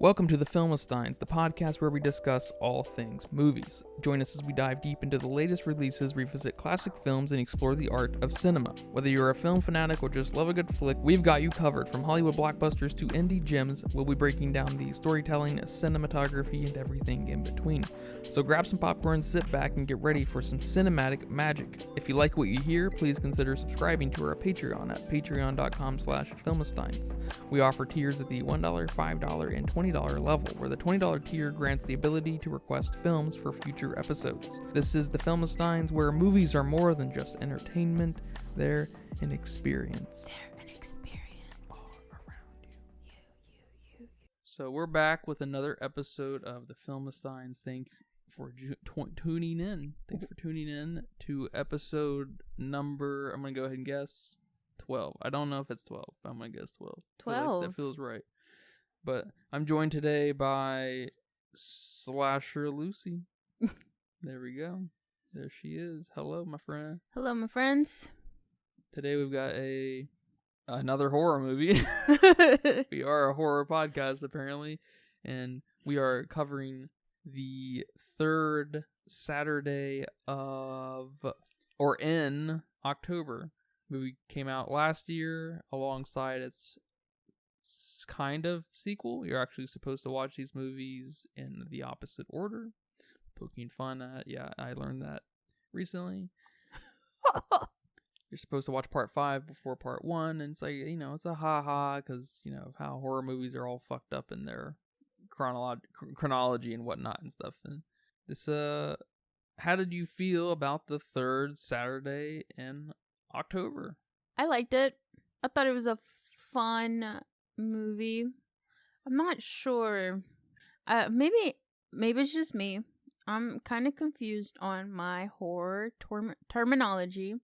Welcome to the Filmistines, the podcast where we discuss all things movies. Join us as we dive deep into the latest releases, revisit classic films, and explore the art of cinema. Whether you're a film fanatic or just love a good flick, we've got you covered. From Hollywood blockbusters to indie gems, we'll be breaking down the storytelling, cinematography, and everything in between. So grab some popcorn, sit back, and get ready for some cinematic magic. If you like what you hear, please consider subscribing to our Patreon at patreon.com/filmistines. We offer tiers at the $1, $5, and $20 level, where the $20 tier grants the ability to request films for future episodes. This is the Filmistines, where movies are more than just entertainment, they're an experience. They're an experience. All around you. So we're back with another episode of the Filmistines. Thanks for tuning in. Thanks for tuning in to episode number, I'm going to go ahead and guess, 12. I don't know if it's 12, but I'm going to guess 12. 12. That feels right. But I'm joined today by Slasher Lucy. There we go. There she is. Hello, my friend. Hello, my friends. Today we've got another horror movie. We are a horror podcast, apparently. And we are covering the third Saturday in October. The movie came out last year alongside its kind of sequel. You're actually supposed to watch these movies in the opposite order. Poking fun at, yeah, I learned that recently. You're supposed to watch part 5 before part 1, and it's like, it's a ha-ha, because, of how horror movies are all fucked up in their chronology and whatnot and stuff. And this, how did you feel about the third Saturday in October? I liked it. I thought it was a fun movie. I'm not sure. Maybe it's just me. I'm kind of confused on my horror terminology.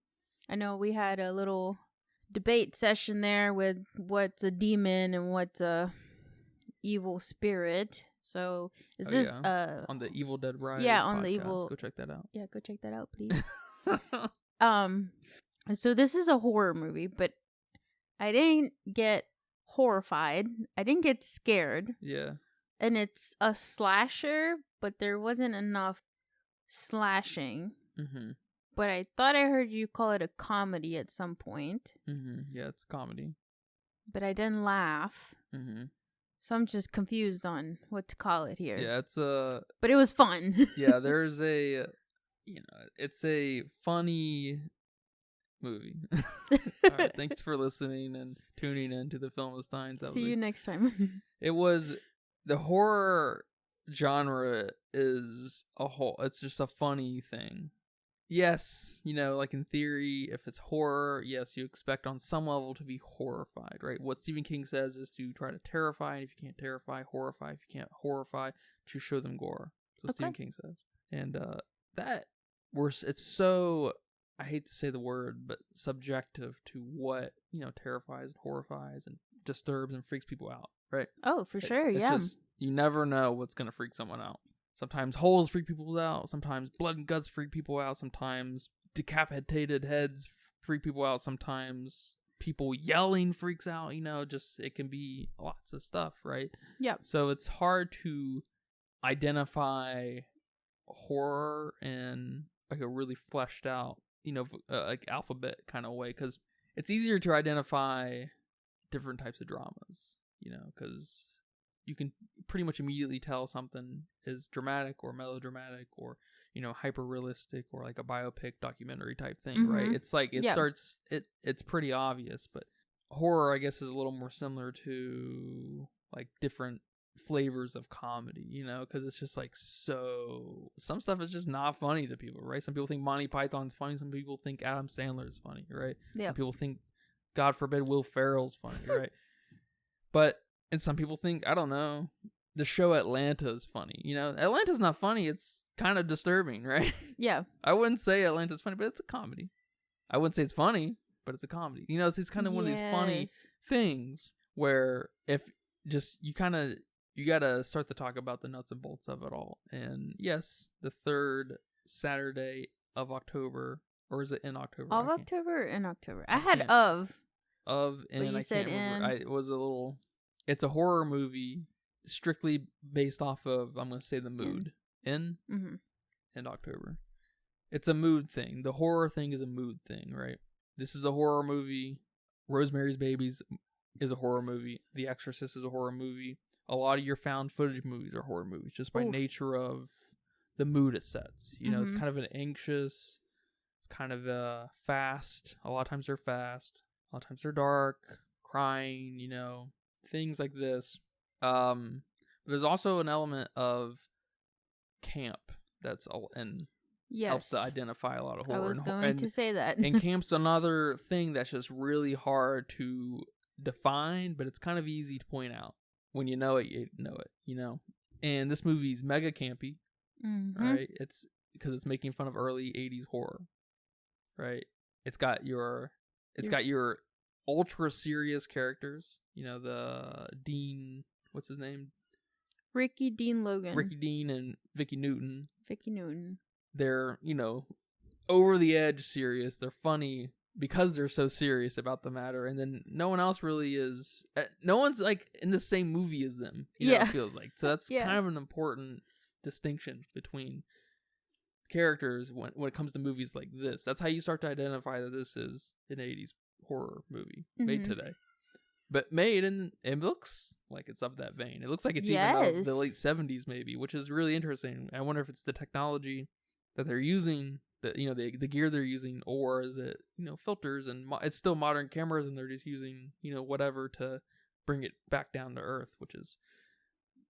I know we had a little debate session there with what's a demon and what's a evil spirit. So is this on the Evil Dead Rise? Yeah, on podcast. the evil. Go check that out. Yeah, go check that out, please. So this is a horror movie, but I didn't get horrified. I didn't get scared. Yeah. And it's a slasher, but there wasn't enough slashing. Mm-hmm. But I thought I heard you call it a comedy at some point. Mm-hmm. Yeah, it's a comedy. But I didn't laugh. Mm-hmm. So I'm just confused on what to call it here. Yeah, it's But it was fun. yeah, there's it's a funny movie. All right, thanks for listening and tuning in to the Filmistines. See you next time. It was, the horror genre is it's just a funny thing. Yes, like in theory, if it's horror, yes, you expect on some level to be horrified, right? What Stephen King says is to try to terrify, and if you can't terrify, horrify. If you can't horrify, to show them gore. That's what Stephen King says. And it's so, I hate to say the word, but subjective to what, terrifies and horrifies and disturbs and freaks people out, right? Oh, for sure, It's yeah. just, you never know what's going to freak someone out. Sometimes holes freak people out. Sometimes blood and guts freak people out. Sometimes decapitated heads freak people out. Sometimes people yelling freaks out. It can be lots of stuff, right? Yeah. So it's hard to identify horror in like a really fleshed out, like alphabet kind of way, because it's easier to identify different types of dramas, because you can pretty much immediately tell something is dramatic or melodramatic or, hyper realistic or like a biopic documentary type thing, Mm-hmm. right? It's like it's pretty obvious, but horror, I guess, is a little more similar to like different flavors of comedy, because it's just like, so some stuff is just not funny to people, right? Some people think Monty Python's funny. Some people think Adam Sandler is funny, right? Yeah. Some people think, God forbid, Will Ferrell's funny, right? And some people think, I don't know, the show Atlanta is funny. Atlanta's not funny. It's kind of disturbing, right? Yeah. I wouldn't say Atlanta's funny, but it's a comedy. I wouldn't say it's funny, but it's a comedy. It's kind of one of these funny things where if just you gotta start to talk about the nuts and bolts of it all. And yes, the third Saturday of October, or is it in October? Of October or in October? I had and you I said can't remember. It was a little. It's a horror movie strictly based off of, I'm going to say, the mood. In October. It's a mood thing. The horror thing is a mood thing, right? This is a horror movie. Rosemary's Babies is a horror movie. The Exorcist is a horror movie. A lot of your found footage movies are horror movies just by nature of the mood it sets. You know, it's kind of an anxious, it's kind of fast. A lot of times they're fast. A lot of times they're dark, crying, you know, things like this. There's also an element of camp that's and helps to identify a lot of horror. I was going to say that. And camp's another thing that's just really hard to define, but it's kind of easy to point out. When you know it, you know. And this movie's mega campy, right? It's because it's making fun of early 80s horror, right? It's got your ultra serious characters, you know, the Dean, what's his name? Ricky Dean Logan. Ricky Dean and Vicky Newton. They're, you know, over the edge serious. They're funny because they're so serious about the matter. And then no one else really is. No one's like in the same movie as them. You know, it feels like. So that's kind of an important distinction between characters when it comes to movies like this. That's how you start to identify that this is an 80s horror movie made today. But made, and it looks like it's of that vein. It looks like it's even of the late 70s maybe, which is really interesting. I wonder if it's the technology that they're using, the gear they're using, or is it, you know, filters and it's still modern cameras and they're just using, you know, whatever to bring it back down to earth, which is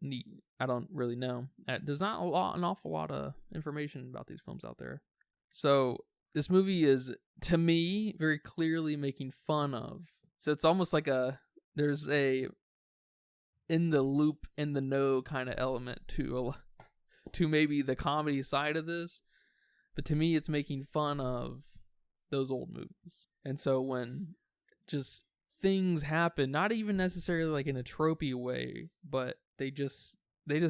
neat. I don't really know. There's not an awful lot of information about these films out there. So this movie is, to me, very clearly making fun of. So it's almost like there's a in the loop, in the know kind of element to maybe the comedy side of this. But to me, it's making fun of those old movies. And so when just things happen, not even necessarily like in a tropey way, but they just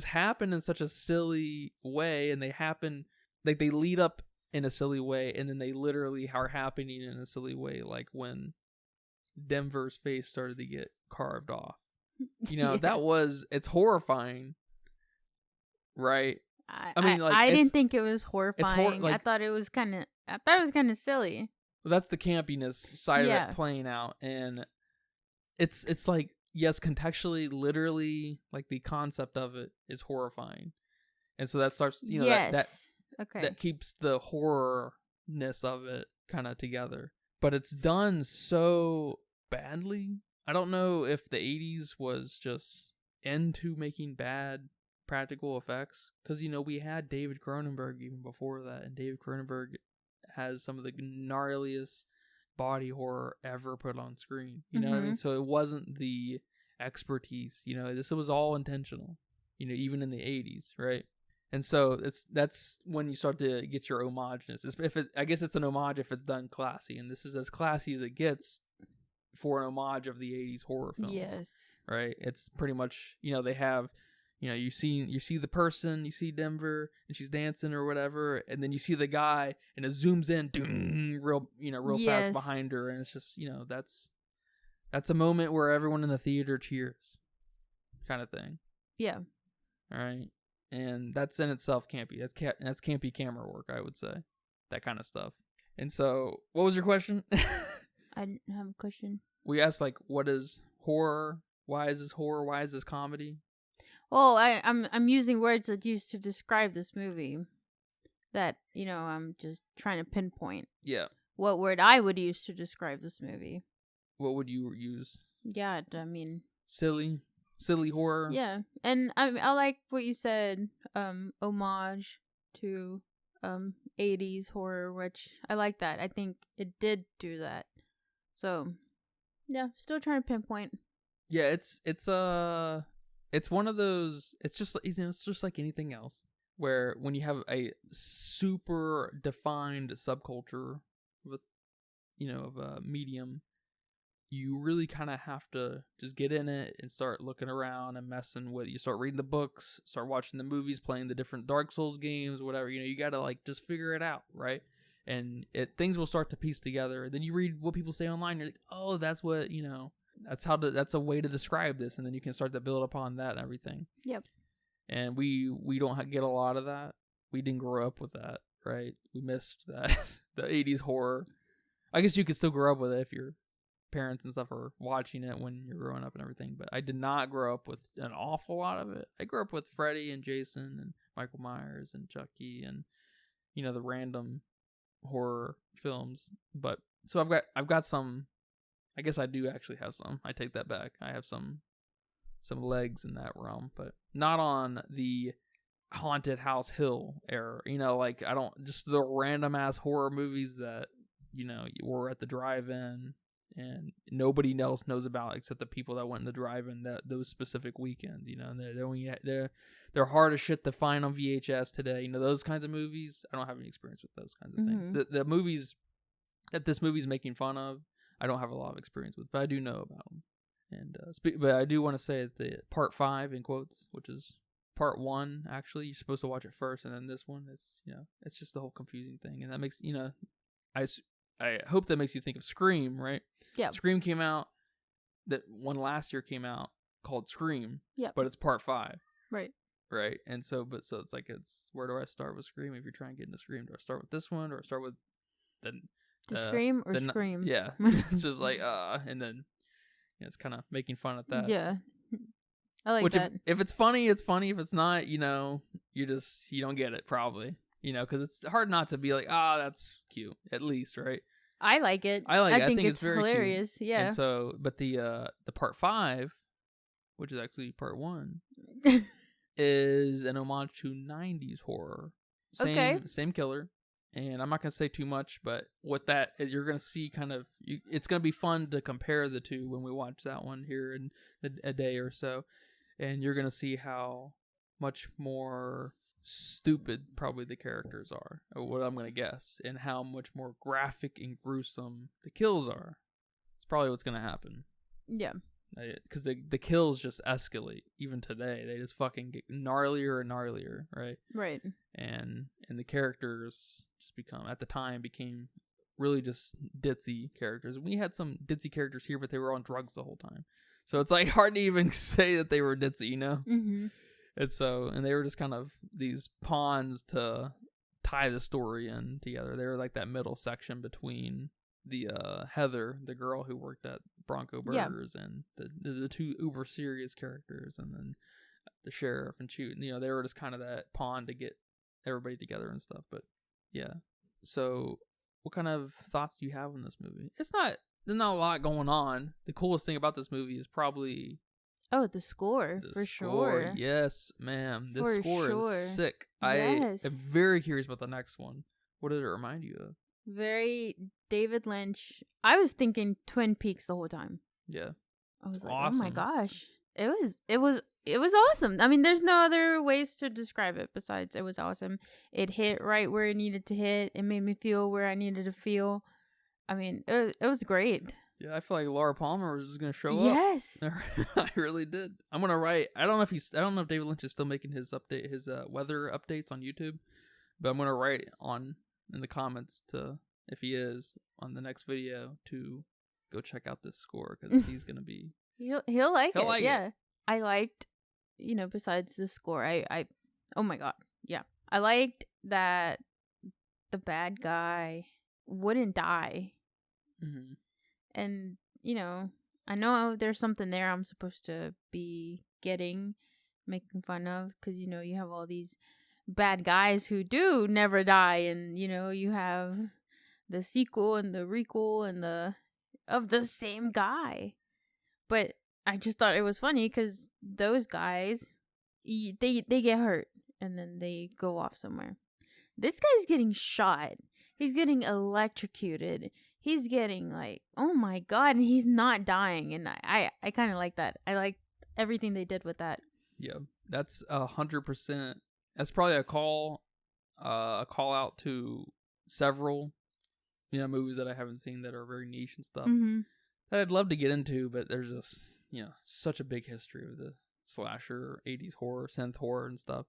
happen in such a silly way, and they happen like they lead up in a silly way, and then they literally are happening in a silly way, like when Denver's face started to get carved off. You know, it's horrifying, right? I mean, like, I didn't think it was horrifying. I thought it was kind of silly. Well, that's the campiness side of it playing out, and it's like, yes, contextually, literally, like the concept of it is horrifying, and so that starts, you know, that keeps the horrorness of it kind of together. But it's done so badly. I don't know if the 80s was just into making bad practical effects, because, you know, we had David Cronenberg even before that, and David Cronenberg has some of the gnarliest body horror ever put on screen. You know what I mean? So it wasn't the expertise. You know, this was all intentional. You know, even in the 80s, right? And so that's when you start to get your homageness. I guess it's an homage if it's done classy, and this is as classy as it gets for an homage of the 80s horror film. Yes. Right? It's pretty much, you know, they have, you know, you see the person, you see Denver, and she's dancing or whatever, and then you see the guy, and it zooms in, real fast behind her, and it's just, you know, that's a moment where everyone in the theater cheers, kind of thing. Yeah. All right. And that's in itself campy. That's campy camera work, I would say. That kind of stuff. And so, what was your question? I didn't have a question. We asked, like, what is horror? Why is this horror? Why is this comedy? Well, I'm using words that used to describe this movie. That, you know, I'm just trying to pinpoint. Yeah. What word I would use to describe this movie. What would you use? Yeah, I mean, Silly horror. Yeah, and I like what you said, homage to 80s horror, which I like that. I think it did do that. So, yeah, still trying to pinpoint. Yeah, it's one of those, it's just, you know, it's just like anything else, where when you have a super defined subculture with, you know, of a medium, you really kind of have to just get in it and start looking around and messing with it. You start reading the books, start watching the movies, playing the different Dark Souls games, whatever. You know, you got to, like, just figure it out, right? And things will start to piece together. Then you read what people say online, you're like, oh, that's what, you know, that's a way to describe this, and then you can start to build upon that and everything. Yep. And we don't get a lot of that. We didn't grow up with that, right? We missed that the 80s horror. I guess you could still grow up with it if your parents and stuff are watching it when you're growing up and everything, but I did not grow up with an awful lot of it. I grew up with Freddy and Jason and Michael Myers and Chucky and the random horror films. But so I've got some. I guess I do actually have some. I take that back. I have some legs in that realm, but not on the Haunted House Hill era. Like I don't just the random ass horror movies that you were at the drive-in and nobody else knows about except the people that went in the drive-in those specific weekends. And they're hard as shit to find on VHS today. Those kinds of movies. I don't have any experience with those kinds of things. The movies that this movie's making fun of, I don't have a lot of experience with, but I do know about them. And but I do want to say that the part 5 in quotes, which is part 1, actually you're supposed to watch it first, and then this one, it's just the whole confusing thing, and that makes I hope that makes you think of Scream, right? Yeah. Scream came out. That one last year came out called Scream. Yeah. But it's part 5. Right. Right. And so it's like where do I start with Scream? If you're trying to get into Scream, do I start with this one or start with the Scream or Scream? Yeah. It's just like and then it's kind of making fun at that. Yeah. I like that. If it's funny, it's funny. If it's not, you don't get it probably. Because it's hard not to be like, that's cute, at least, right? I like it. I think it's very hilarious. Cute. Yeah. And so, but the part 5, which is actually part 1, is an homage to 90s horror. Same killer. And I'm not going to say too much, but what that is, you're going to see it's going to be fun to compare the two when we watch that one here in a day or so. And you're going to see how much more stupid probably the characters are, or what I'm going to guess, and how much more graphic and gruesome the kills are. It's probably what's going to happen. Yeah. Because the kills just escalate. Even today, they just fucking get gnarlier and gnarlier, right? Right. And the characters just became really just ditzy characters. We had some ditzy characters here, but they were on drugs the whole time. So it's like hard to even say that they were ditzy, Mm-hmm. And they were just kind of these pawns to tie the story in together. They were like that middle section between the Heather, the girl who worked at Bronco Burgers, and the two uber serious characters, and then the sheriff and Chew. They were just kind of that pawn to get everybody together and stuff. But yeah. So what kind of thoughts do you have on this movie? There's not a lot going on. The coolest thing about this movie is probably the score, for sure. Yes, ma'am. This for score sure. is sick. Yes. I am very curious about the next one. What did it remind you of? Very David Lynch. I was thinking Twin Peaks the whole time. Yeah. I was like, awesome. Oh my gosh. It was awesome. I mean, there's no other ways to describe it besides it was awesome. It hit right where it needed to hit. It made me feel where I needed to feel. I mean, it was great. Yeah, I feel like Laura Palmer was just gonna show up. Yes. I really did. I'm gonna write. I don't know if David Lynch is still making his weather updates on YouTube, but I'm gonna write in the comments if he is on the next video to go check out this score, because he's gonna be he'll like it. Yeah. It. I liked, besides the score, I oh my god, yeah, I liked that the bad guy wouldn't die. Mm-hmm. And, I know there's something there I'm supposed to be making fun of, because, you have all these bad guys who do never die, and, you have the sequel and the requel and of the same guy. But I just thought it was funny because those guys, they get hurt and then they go off somewhere. This guy's getting shot. He's getting electrocuted. He's getting oh my god, and he's not dying. And I kind of like that. I like everything they did with that. Yeah, that's 100%. That's probably a call out to several, movies that I haven't seen that are very niche and stuff that I'd love to get into, but there's just, such a big history of the slasher, 80s horror, synth horror and stuff.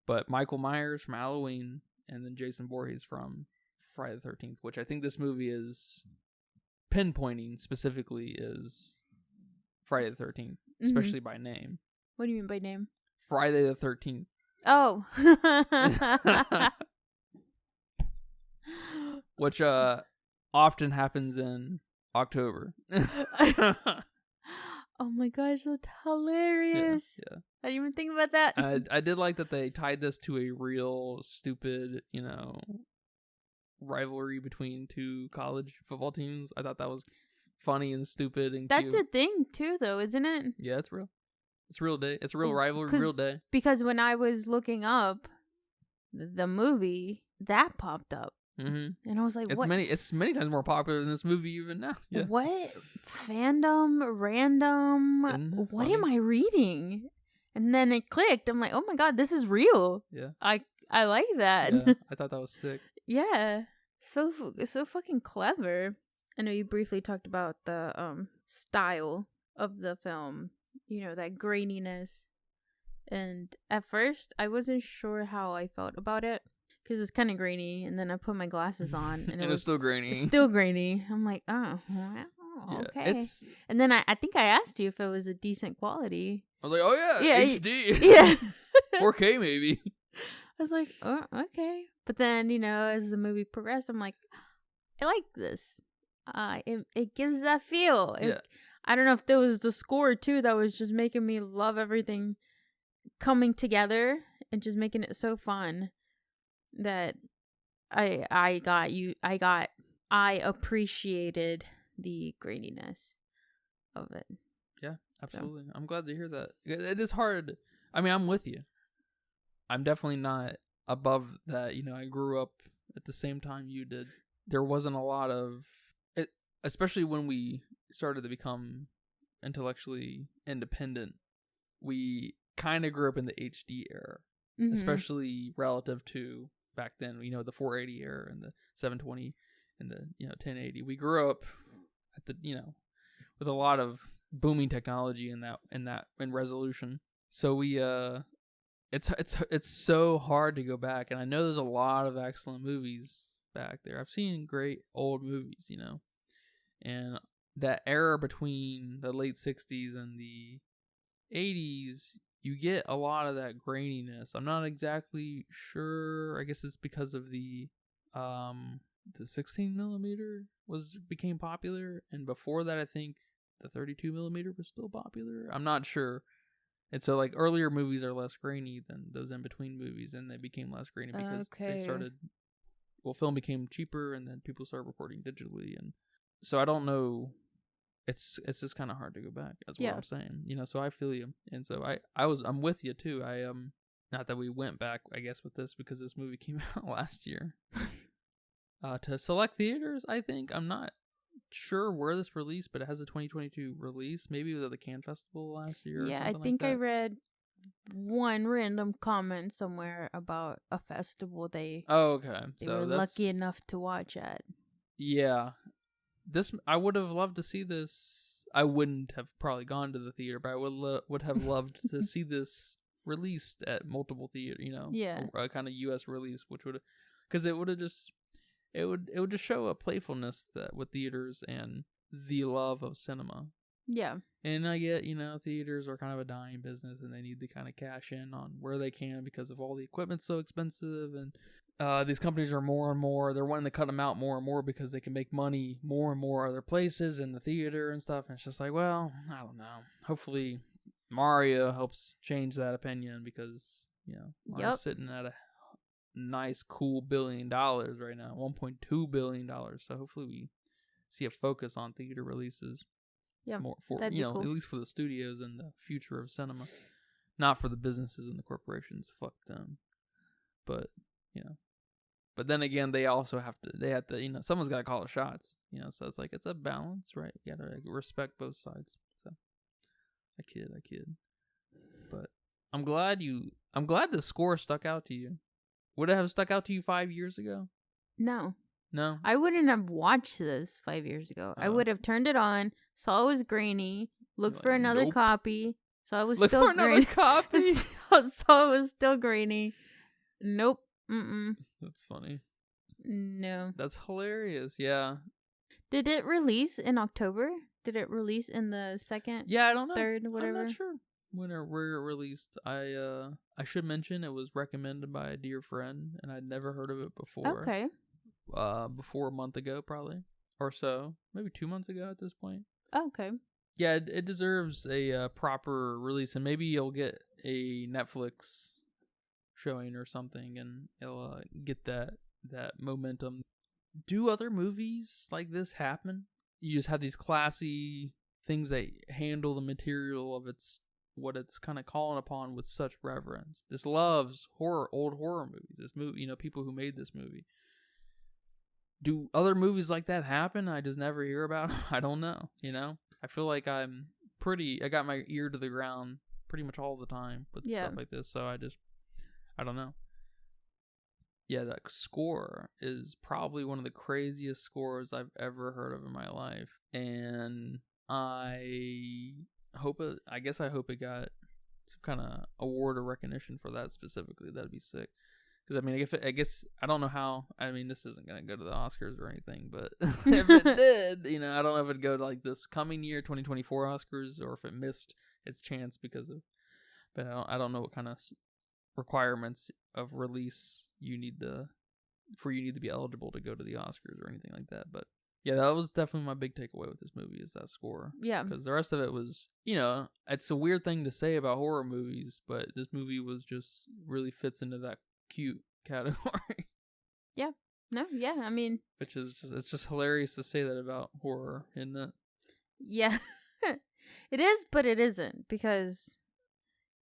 But Michael Myers from Halloween, and then Jason Voorhees from Friday the 13th, which I think this movie is pinpointing specifically is Friday the 13th, especially by name. What do you mean by name? Friday the 13th. Oh. Which often happens in October. Oh my gosh, that's hilarious. Yeah. I didn't even think about that. I did like that they tied this to a real stupid, rivalry between two college football teams. I thought that was funny and stupid and That's cute. a thing too, though, isn't it? Yeah, it's real. It's a real day. It's a real rivalry, real day. Because when I was looking up the movie, that popped up. Mm-hmm. And I was like, what? It's many times more popular than this movie even now. Yeah. What? Fandom? Random? What am I reading? And then it clicked. I'm like, oh my god, this is real. Yeah. I like that. Yeah, I thought that was sick. Yeah. So fucking clever. I know you briefly talked about the style of the film. That graininess. And at first, I wasn't sure how I felt about it. Because it was kind of grainy, and then I put my glasses on, and it was still grainy. Still grainy. I'm like, oh, well, okay. And then I think I asked you if it was a decent quality. I was like, oh yeah, HD. Yeah. 4K maybe. I was like, oh, okay. But then, as the movie progressed, I'm like, I like this. It gives that feel. I don't know if there was the score, too, that was just making me love everything coming together and just making it so fun. That I appreciated the graininess of it. Yeah, absolutely. So. I'm glad to hear that. It is hard. I mean, I'm with you. I'm definitely not above that. I grew up at the same time you did. There wasn't a lot of it, especially when we started to become intellectually independent. We kind of grew up in the HD era, especially relative to back then, the 480 era and the 720 and the 1080. We grew up at the with a lot of booming technology in resolution. So we it's so hard to go back, and I know there's a lot of excellent movies back there. I've seen great old movies, and that era between the late 60s and the 80s. You get a lot of that graininess. I'm not exactly sure. I guess it's because of the 16 millimeter became popular, and before that, I think the 32 millimeter was still popular. I'm not sure. And so, like, earlier movies are less grainy than those in between movies, and they became less grainy because they started. Well, film became cheaper, and then people started recording digitally, and so I don't know. It's just kind of hard to go back. That's what I'm saying. So I feel you. And so I'm with you too. Not that we went back, I guess, with this because this movie came out last year. To select theaters, I think. I'm not sure where this released, but it has a 2022 release. Maybe it was at the Cannes Festival last year. Yeah, I think I read one random comment somewhere about a festival they were lucky enough to watch at. Yeah. I would have loved to see this. I wouldn't have probably gone to the theater, but I would have loved to see this released at multiple theaters. A kind of U.S. release, which would, because it would have just, it would just show a playfulness that with theaters and the love of cinema. Yeah. And I get, theaters are kind of a dying business, and they need to kind of cash in on where they can because of all the equipment's so expensive, and these companies are more and more, they're wanting to cut them out more and more because they can make money more and more other places in the theater and stuff. And it's just like, well, I don't know. Hopefully Mario helps change that opinion because, I'm sitting at a nice, cool $1 billion right now, $1.2 billion. So hopefully we see a focus on theater releases. Yeah, more for, cool. At least for the studios and the future of cinema. Not for the businesses and the corporations. Fuck them. But, But then again, they have to, someone's got to call the shots, so it's like, it's a balance, right? You got to respect both sides. So I kid. But I'm glad the score stuck out to you. Would it have stuck out to you 5 years ago? No. No? I wouldn't have watched this 5 years ago. I would have turned it on, saw it was grainy, looked for another copy, saw it was still grainy. Another copy? saw it was still grainy. Nope. Mm-mm. That's funny. No. That's hilarious. Yeah. Did it release in October? Did it release in the second, Yeah, I don't know. third, whatever? I'm not sure where it released. I should mention it was recommended by a dear friend, and I'd never heard of it before. Okay. Before a month ago, probably, or so, maybe 2 months ago at this point. Okay. Yeah, it deserves a proper release, and maybe you'll get a Netflix showing or something, and it'll get that momentum. Do other movies like this happen? You just have these classy things that handle the material of what it's kind of calling upon with such reverence. This loves old horror movies. This movie, people who made this movie. Do other movies like that happen? I just never hear about them. I don't know. I feel like I got my ear to the ground pretty much all the time with stuff like this. So I don't know. Yeah, that score is probably one of the craziest scores I've ever heard of in my life. And I hope it got some kind of award or recognition for that specifically. That'd be sick. Because, I guess, I don't know how, this isn't going to go to the Oscars or anything, but if it did, I don't know if it'd go to, like, this coming year, 2024 Oscars, or if it missed its chance but I don't know what kind of requirements of release you need to be eligible to go to the Oscars or anything like that. But, yeah, that was definitely my big takeaway with this movie is that score. Yeah. Because the rest of it was, it's a weird thing to say about horror movies, but this movie was just really fits into that cute category. Yeah. No, yeah, which is it's just hilarious to say that about horror, isn't it? Yeah. It is, but it isn't, because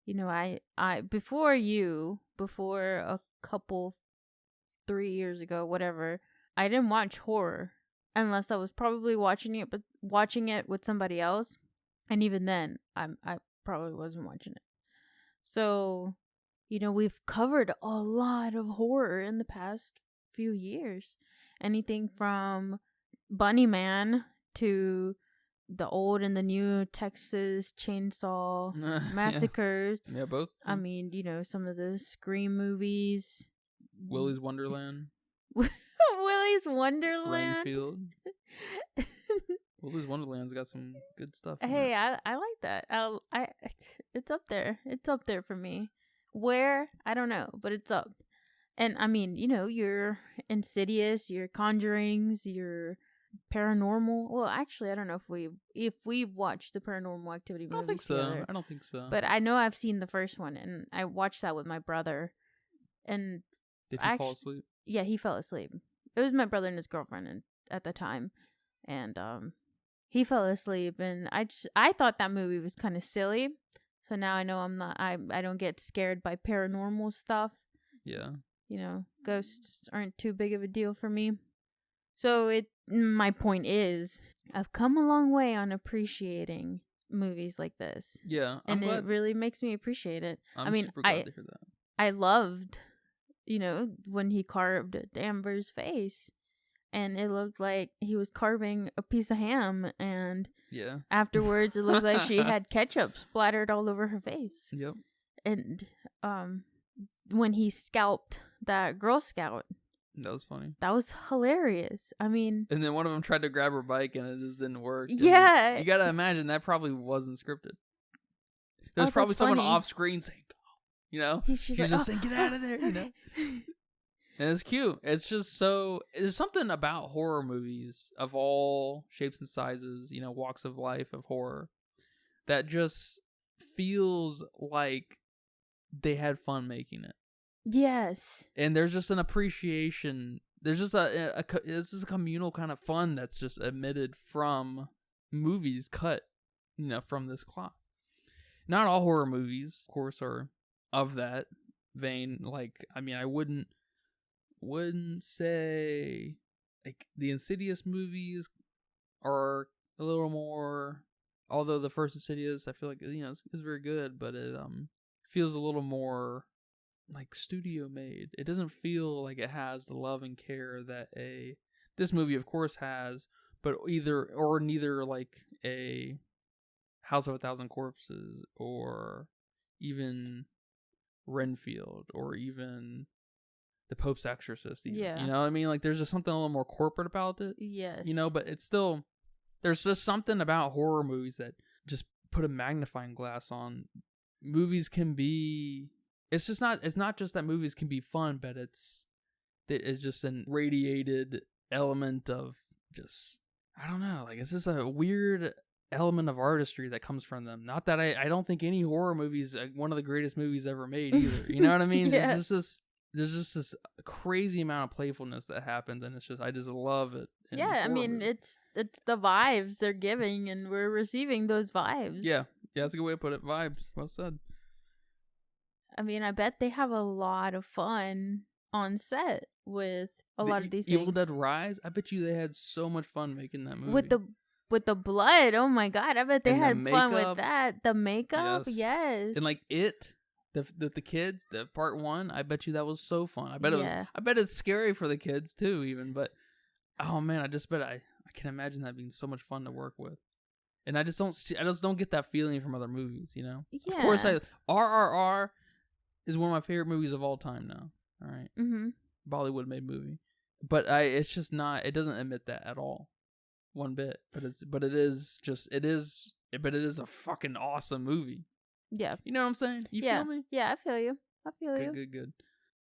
I before a couple 3 years ago, whatever, I didn't watch horror unless I was probably watching it with somebody else, and even then I probably wasn't watching it. So we've covered a lot of horror in the past few years. Anything from Bunny Man to the old and the new Texas Chainsaw Massacres. Yeah, both. Some of the Scream movies. Willy's Wonderland. Willy's Wonderland. Renfield. Willy's Wonderland's got some good stuff. Hey, I like that. It's up there. It's up there for me. Where? I don't know, but it's up. And your Insidious, your Conjurings, your Paranormal. Well, actually, I don't know if we've watched the Paranormal Activity movies. I don't think so. But I know I've seen the first one, and I watched that with my brother. And did he fall asleep? Yeah, he fell asleep. It was my brother and his girlfriend at the time, and he fell asleep, and I thought that movie was kind of silly. So now I know I don't get scared by paranormal stuff. Yeah. Ghosts aren't too big of a deal for me. So my point is, I've come a long way on appreciating movies like this. Yeah. And it really makes me appreciate it. I'm super glad to hear that. I loved, when he carved Danvers' face. And it looked like he was carving a piece of ham, and afterwards it looked like she had ketchup splattered all over her face. Yep. And when he scalped that Girl Scout, that was funny. That was hilarious. And then one of them tried to grab her bike, and it just didn't work. Yeah. You gotta imagine that probably wasn't scripted. There's probably someone off screen saying, "Go," She's like, just saying, "Get out of there," And it's cute. It's just there's something about horror movies of all shapes and sizes, walks of life of horror, that just feels like they had fun making it. Yes. And there's just an appreciation. There's just this is a communal kind of fun that's just emitted from movies cut, from this cloth. Not all horror movies, of course, are of that vein. Like, I wouldn't say like the Insidious movies are a little more, although the first Insidious I feel like is very good, but it feels a little more like studio made. It doesn't feel like it has the love and care that this movie of course has, but neither like a House of a Thousand Corpses or even Renfield or even The Pope's Exorcist. Even. Yeah. You know what I mean? Like there's just something a little more corporate about it. Yes. But it's still There's just something about horror movies that just put a magnifying glass on. Movies can be... It's not just that movies can be fun, but it's just an radiated element of just... I don't know. Like, it's just a weird element of artistry that comes from them. Not that I don't think any horror movie is one of the greatest movies ever made either. You know what I mean? Yeah. There's just this crazy amount of playfulness that happens, and I just love it. Yeah, I mean, it's the vibes they're giving, and we're receiving those vibes. Yeah, that's a good way to put it. Vibes. Well said. I mean, I bet they have a lot of fun on set with a lot of these things. Evil Dead Rise, I bet you they had so much fun making that movie. With the blood, oh my god, I bet they had fun with that. The makeup, yes. And like the kids, the part 1, I bet you that was so fun. I bet it's scary for the kids too, even. But oh man, I can imagine that being so much fun to work with. And I just don't get that feeling from other movies, you know. Yeah. Of course, RRR is one of my favorite movies of all time now. All right. Mm-hmm. Bollywood made movie, but it's just not. It doesn't admit that at all, one bit. But it is a fucking awesome movie. Yeah. You know what I'm saying? You feel me? Yeah, I feel you. Good.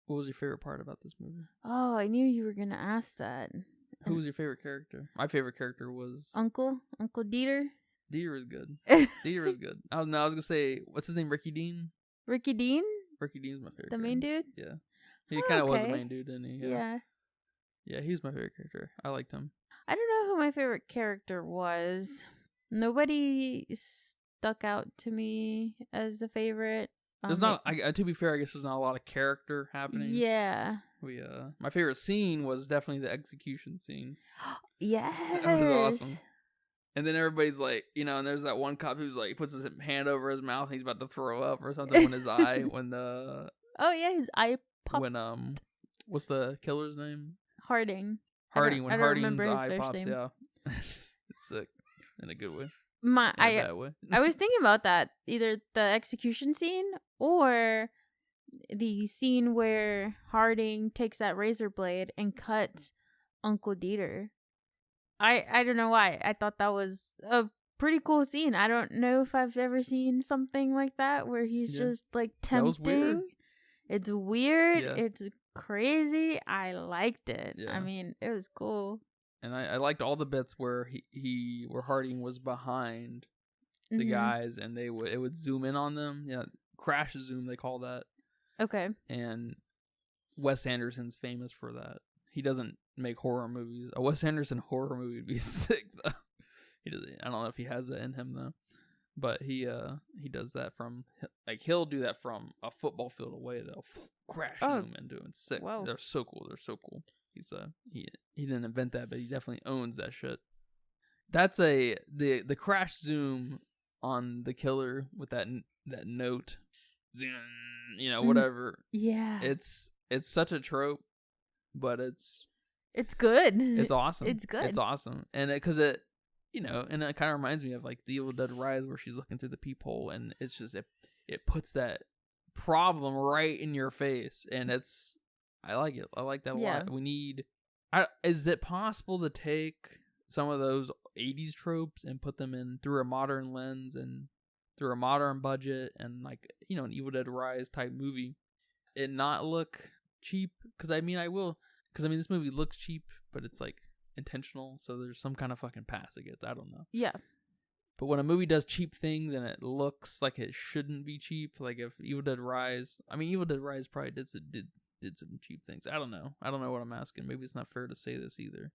What was your favorite part about this movie? Oh, I knew you were gonna ask that. Who was your favorite character? My favorite character was Uncle Dieter. Dieter is good. Dieter is good. I was gonna say, what's his name? Ricky Dean. Ricky Dean Dean's my favorite. The main dude. Yeah, he kind of was the main dude, didn't he? Yeah. Yeah, he was my favorite character. I liked him. I don't know who my favorite character was. Nobody stuck out to me as a favorite. There's not. To be fair, I guess there's not a lot of character happening. Yeah. My favorite scene was definitely the execution scene. Yes. That was awesome. And then everybody's like, you know, and there's that one cop who's like, he puts his hand over his mouth and he's about to throw up or something when his eye, his eye popped. When, what's the killer's name? Harding. When Harding's eye pops, name. Yeah. It's sick in a good way. I was thinking about that, either the execution scene or the scene where Harding takes that razor blade and cuts Uncle Dieter. I don't know why. I thought that was a pretty cool scene. I don't know if I've ever seen something like that where he's just like tempting. That was weird. It's weird. Yeah. It's crazy. I liked it. Yeah. I mean, it was cool. And I liked all the bits where where Harding was behind the guys and it would zoom in on them. Yeah, crash zoom they call that. Okay. And Wes Anderson's famous for that. He doesn't make horror movies. A Wes Anderson horror movie would be sick though. I don't know if he has that in him though. But he does that from he'll do that from a football field away though. Crash zoom into him. It's sick. Whoa. They're so cool. He's he didn't invent that, but he definitely owns that shit. That's the crash zoom on the killer with that note, you know, whatever. Yeah, it's such a trope, but it's good. It's awesome. It's good. It's awesome, and because it you know, and it kind of reminds me of like the Evil Dead Rise where she's looking through the peephole, and it's just it puts that problem right in your face, and I like it. I like that a lot. We need. Is it possible to take some of those 80s tropes and put them in through a modern lens and through a modern budget and like, you know, an Evil Dead Rise type movie and not look cheap? Because I mean, this movie looks cheap, but it's like intentional. So there's some kind of fucking pass it gets. I don't know. Yeah. But when a movie does cheap things and it looks like it shouldn't be cheap, like if Evil Dead Rise probably did some cheap things. I don't know what I'm asking. Maybe it's not fair to say this either,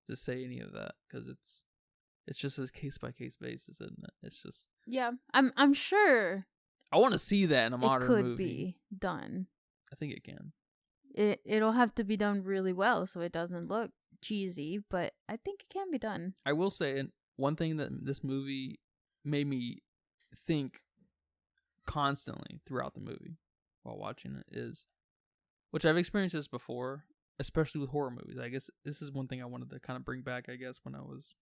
to say any of that, because it's just a case by case basis, isn't it? It's just I'm sure. I want to see that in a modern movie. It could be done. I think it can. It'll have to be done really well so it doesn't look cheesy, but I think it can be done. I will say, and one thing that this movie made me think constantly throughout the movie while watching it is, which I've experienced this before, especially with horror movies. I guess this is one thing I wanted to kind of bring back, I guess, when I was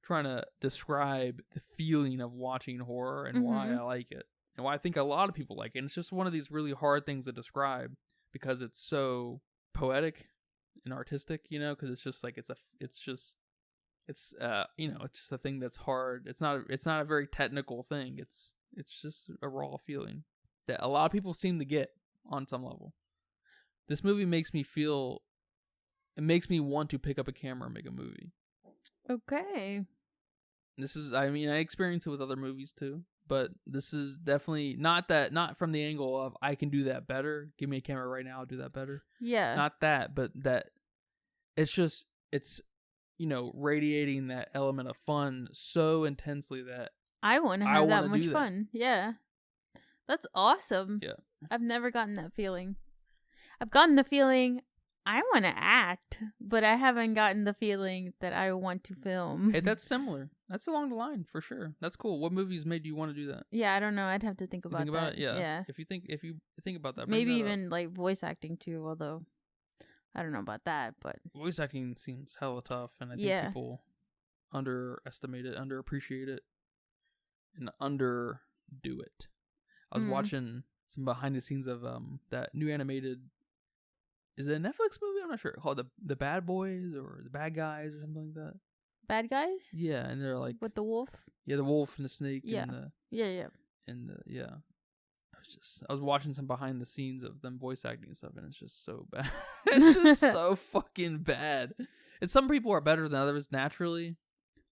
trying to describe the feeling of watching horror and why I like it. And why I think a lot of people like it. And it's just one of these really hard things to describe because it's so poetic and artistic, you know, because it's just like, it's just it's it's just a thing that's hard. It's not a very technical thing. It's just a raw feeling that a lot of people seem to get on some level. This movie makes me feel. It makes me want to pick up a camera and make a movie. Okay. This is, I mean, I experience it with other movies too, but this is definitely not from the angle of I can do that better. Give me a camera right now, I'll do that better. Yeah. Not that, but that it's radiating that element of fun so intensely that I want to have that much fun. Yeah. That's awesome. Yeah. I've never gotten that feeling. I've gotten the feeling I want to act, but I haven't gotten the feeling that I want to film. Hey, that's similar. That's along the line for sure. That's cool. What movies made you want to do that? Yeah, I don't know. I'd have to think about that. It? Yeah. If you think about that, maybe even like voice acting too. Although I don't know about that, but voice acting seems hella tough, and I think people underestimate it, underappreciate it, and underdo it. I was watching some behind the scenes of that new animated. Is it a Netflix movie? I'm not sure. Called the Bad Boys or the Bad Guys or something like that. Bad Guys? Yeah, and they're like with the wolf. Yeah, the wolf and the snake. Yeah. And yeah. I was watching some behind the scenes of them voice acting and stuff, and it's just so bad. It's just so fucking bad. And some people are better than others naturally,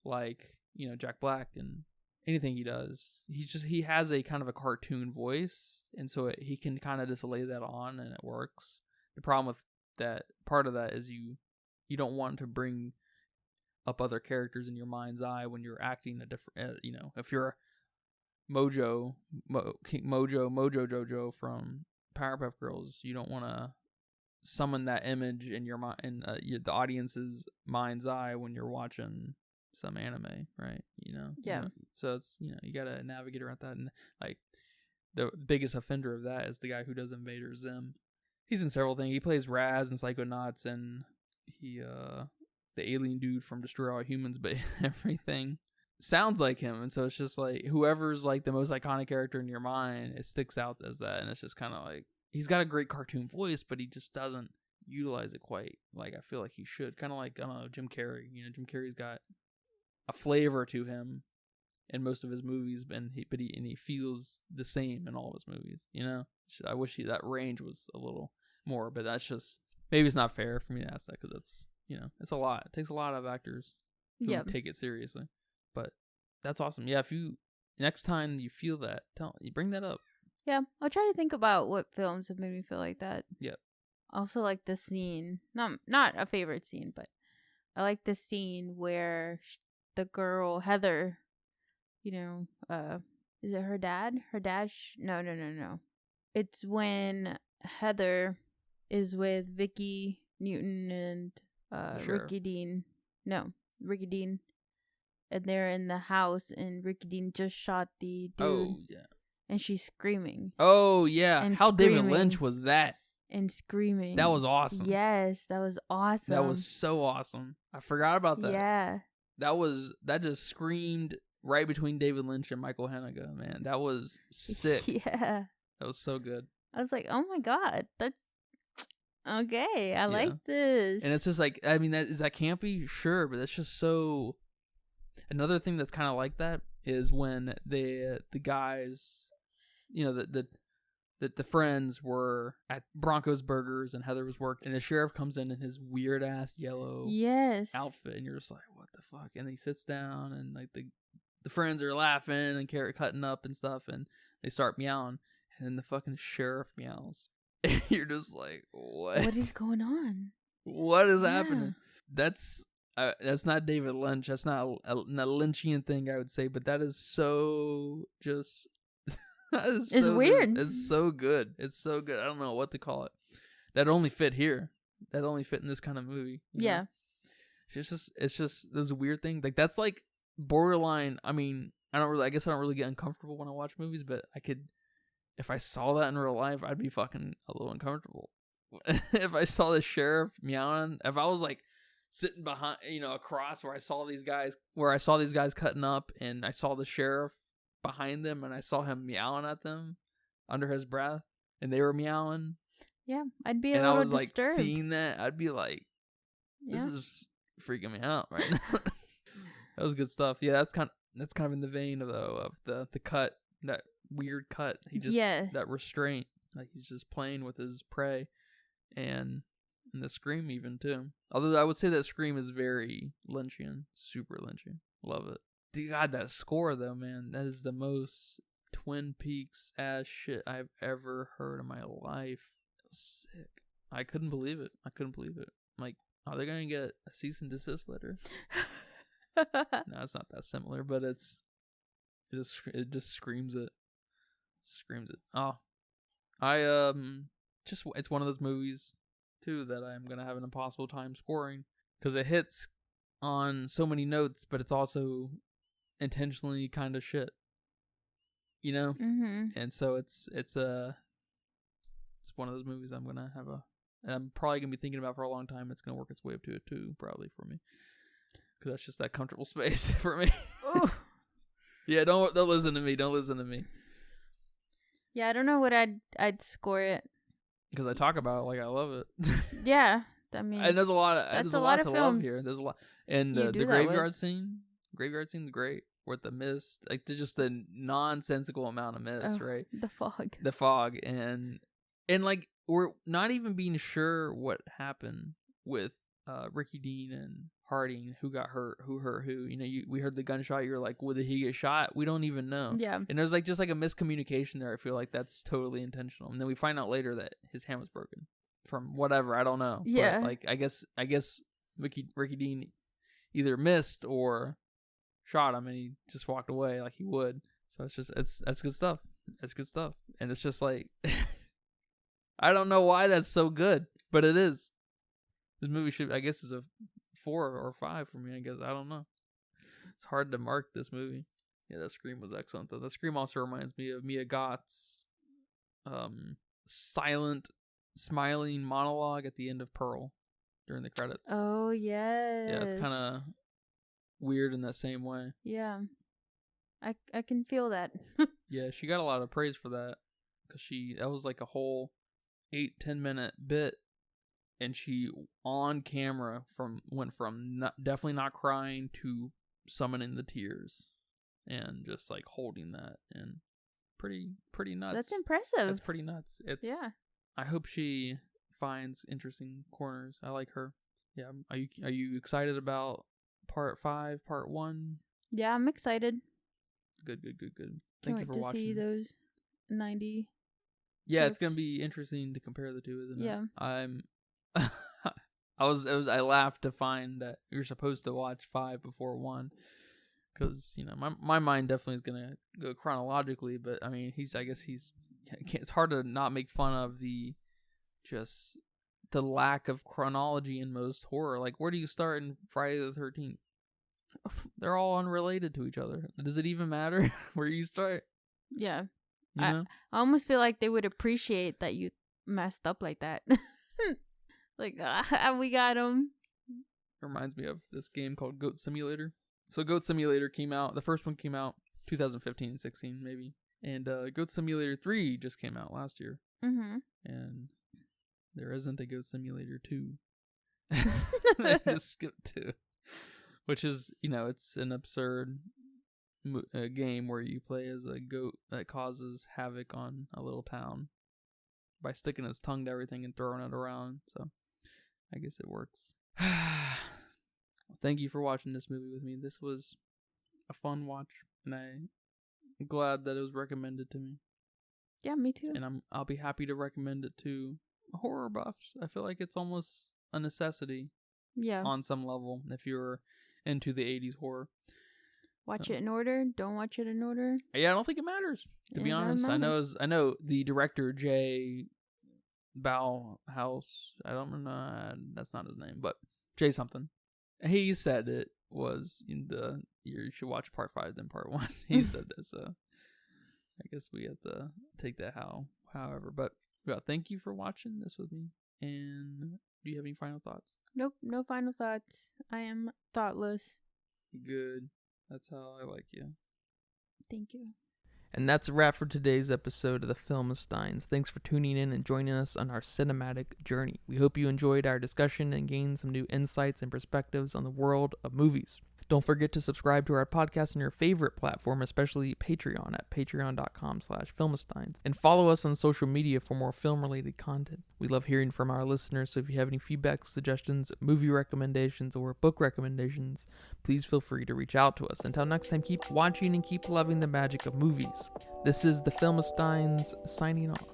like Jack Black and anything he does. He has a kind of a cartoon voice, and so he can kind of just lay that on, and it works. The problem with that part of that is you don't want to bring up other characters in your mind's eye when you're acting a different. If you're Mojo Jojo from Powerpuff Girls, you don't want to summon that image in your mind in the audience's mind's eye when you're watching some anime, right? Yeah. So it's you gotta navigate around that, and like the biggest offender of that is the guy who does Invader Zim. He's in several things. He plays Raz and Psychonauts, and he the alien dude from Destroy All Humans, but everything sounds like him, and so it's just like whoever's like the most iconic character in your mind, it sticks out as that, and it's just kind of like he's got a great cartoon voice, but he just doesn't utilize it quite like I feel like he should. Kind of like, I don't know, Jim Carrey. Jim Carrey's got a flavor to him in most of his movies, and he feels the same in all of his movies. I wish that range was a little more, but that's just maybe it's not fair for me to ask that because that's it's a lot. It takes a lot of actors to take it seriously. But that's awesome. Yeah, if you next time you feel that, you bring that up. Yeah, I'll try to think about what films have made me feel like that. Yep. Also, like the scene, not a favorite scene, but I like the scene where the girl Heather, is it her dad? Her dad? No. It's when Heather is with Vicky Newton and Ricky Dean. No, Ricky Dean. And they're in the house, and Ricky Dean just shot the dude. Oh, yeah. And she's screaming. Oh, yeah. And how David Lynch was that? And screaming. That was awesome. Yes, that was awesome. That was so awesome. I forgot about that. Yeah. That just screamed right between David Lynch and Michael Haneke, man. That was sick. Yeah. That was so good. I was like, oh my God, that's okay. I like this. And it's just like, I mean, is that campy? Sure, but that's just so. Another thing that's kind of like that is when the guys, the friends were at Bronco's Burgers and Heather was working, and the sheriff comes in his weird ass yellow outfit, and you're just like, what the fuck? And he sits down, and like the friends are laughing and cutting up and stuff, and they start meowing, and then the fucking sheriff meows, and you're just like, what is going on? What is happening? That's not David Lynch. That's not a Lynchian thing, I would say, but that is so just. It's so weird. It's so good. It's so good. I don't know what to call it. That only fit here. That only fit in this kind of movie. Yeah. It's just those weird things. Like that's like borderline. I mean, I guess I don't really get uncomfortable when I watch movies, but I could, if I saw that in real life, I'd be fucking a little uncomfortable. If I saw the sheriff meowing, if I was like sitting behind, across where I saw these guys cutting up, and I saw the sheriff behind them, and I saw him meowing at them under his breath, and they were meowing. Yeah, I'd be a little disturbed. Like seeing that, I'd be like, this is freaking me out right now. That was good stuff. Yeah, that's kind of in the vein of the cut, that weird cut. He just that restraint, like he's just playing with his prey, and the scream even too. Although I would say that scream is very Lynchian, super Lynchian. Love it. Dude, God, that score though, man, that is the most Twin Peaks ass shit I've ever heard in my life. It was sick. I couldn't believe it. Like, are they gonna get a cease and desist letter? No, it's not that similar, but it just screams it. Oh, it's one of those movies too that I'm gonna have an impossible time scoring because it hits on so many notes, but it's also intentionally kind of shit, you know. And so it's one of those movies I'm probably gonna be thinking about for a long time. It's gonna work its way up to a 2 probably for me. Because that's just that comfortable space for me. Yeah, don't listen to me. Don't listen to me. Yeah, I don't know what I'd score it. Because I talk about it like I love it. Yeah, I mean, and there's a lot to love here. There's a lot, and the graveyard scene. Graveyard scene's great. With the mist, like just the nonsensical amount of mist, right? The fog, and like we're not even being sure what happened with Ricky Dean and Harding, who got hurt, who hurt who. You know, we heard the gunshot. You're like, well, did he get shot? We don't even know. Yeah. And there's like just like a miscommunication there. I feel like that's totally intentional. And then we find out later that his hand was broken from whatever. I don't know. Yeah. But like I guess Ricky Dean either missed or shot him, and he just walked away like he would. So that's good stuff. That's good stuff. And it's just like I don't know why that's so good, but it is. This movie I guess is a 4 or 5 for me, I guess. I don't know. It's hard to mark this movie. Yeah, that scream was excellent though. That scream also reminds me of Mia Goth's silent, smiling monologue at the end of Pearl during the credits. Oh, yes. Yeah, it's kind of weird in that same way. Yeah. I can feel that. Yeah, she got a lot of praise for that because that was like a whole 8-10 minute bit. And she, on camera, went from definitely not crying to summoning the tears, and just like holding that, and pretty nuts. That's impressive. That's pretty nuts. Yeah. I hope she finds interesting corners. I like her. Yeah. Are you excited about part 5, part 1? Yeah, I'm excited. Good. Can't you for wait to watching. see those 90. Yeah, it's gonna be interesting to compare the two, isn't it? Yeah. I laughed to find that you're supposed to watch 5 before 1, because you know my mind definitely is gonna go chronologically, but I mean it's hard to not make fun of the lack of chronology in most horror. Like, where do you start in Friday the 13th? They're all unrelated to each other. Does it even matter where you start? Yeah. You know? I almost feel like they would appreciate that you messed up like that. Like, we got them. Reminds me of this game called Goat Simulator. So Goat Simulator came out. The first one came out 2015, 16 maybe. And Goat Simulator 3 just came out last year. Mm-hmm. And there isn't a Goat Simulator 2. They just skipped 2. Which is, it's an absurd game where you play as a goat that causes havoc on a little town by sticking its tongue to everything and throwing it around. So I guess it works. Thank you for watching this movie with me. This was a fun watch, and I'm glad that it was recommended to me. Yeah, me too. And I'll be happy to recommend it to horror buffs. I feel like it's almost a necessity. Yeah. On some level, if you're into the 80s horror. Watch it in order. Don't watch it in order. Yeah, I don't think it matters, to be honest. I know the director, Jay Bauhaus. I don't know. That's not his name, but Jay something. He said it was you should watch part 5 then part 1. He said that, so I guess we have to take that however. But yeah, thank you for watching this with me. And do you have any final thoughts? Nope, no final thoughts. I am thoughtless. Good. That's how I like you. Thank you. And that's a wrap for today's episode of the Filmsteins. Thanks for tuning in and joining us on our cinematic journey. We hope you enjoyed our discussion and gained some new insights and perspectives on the world of movies. Don't forget to subscribe to our podcast on your favorite platform, especially Patreon at patreon.com/filmistines, and follow us on social media for more film-related content. We love hearing from our listeners, so if you have any feedback, suggestions, movie recommendations, or book recommendations, please feel free to reach out to us. Until next time, keep watching and keep loving the magic of movies. This is the Filmistines signing off.